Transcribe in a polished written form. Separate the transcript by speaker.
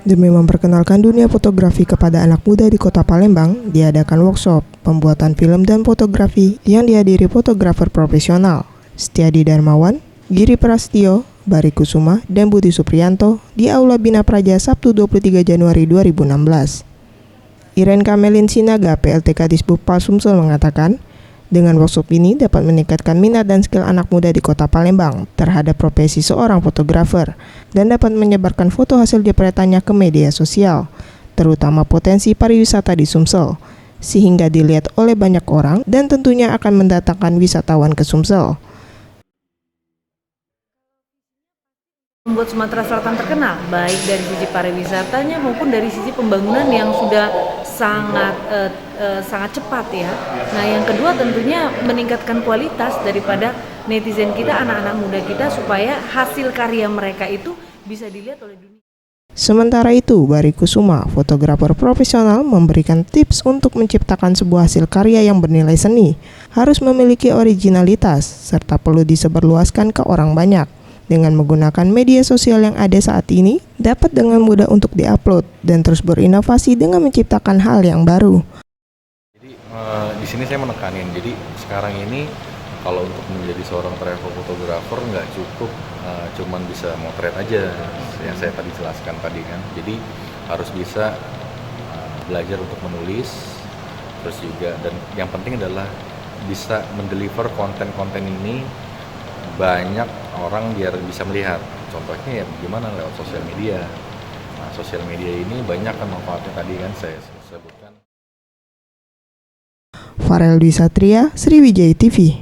Speaker 1: Demi memperkenalkan dunia fotografi kepada anak muda di Kota Palembang, diadakan workshop pembuatan film dan fotografi yang dihadiri fotografer profesional Setiadi Darmawan, Giri Prastio, Bari Kusuma, dan Budi Supriyanto di Aula Bina Praja Sabtu 23 Januari 2016. Iren Kamelin Sinaga, PLT Kadisbudpal Sumsel mengatakan, dengan workshop ini dapat meningkatkan minat dan skill anak muda di Kota Palembang terhadap profesi seorang fotografer dan dapat menyebarkan foto hasil jepretannya ke media sosial, terutama potensi pariwisata di Sumsel, sehingga dilihat oleh banyak orang dan tentunya akan mendatangkan wisatawan ke Sumsel.
Speaker 2: Membuat Sumatera Selatan terkenal, baik dari sisi pariwisatanya maupun dari sisi pembangunan yang sudah sangat cepat ya. Nah, yang kedua tentunya meningkatkan kualitas daripada netizen kita, anak-anak muda kita, supaya hasil karya mereka itu bisa dilihat oleh dunia.
Speaker 1: Sementara itu, Bari Kusuma, fotografer profesional, memberikan tips untuk menciptakan sebuah hasil karya yang bernilai seni, harus memiliki originalitas, serta perlu disebarluaskan ke orang banyak. Dengan menggunakan media sosial yang ada saat ini, dapat dengan mudah untuk diupload dan terus berinovasi dengan menciptakan hal yang baru.
Speaker 3: Jadi di sini saya menekanin, jadi sekarang ini kalau untuk menjadi seorang travel photographer nggak cukup cuman bisa motret aja, yang saya tadi jelaskan tadi kan. Jadi harus bisa belajar untuk menulis, terus juga, dan yang penting adalah bisa mendeliver konten-konten ini banyak orang biar bisa melihat. Contohnya ya gimana, lewat sosial media. Nah, sosial media ini banyak kan manfaatnya, tadi kan saya sebutkan.
Speaker 1: Farel Dwi Satria, Sriwijaya TV.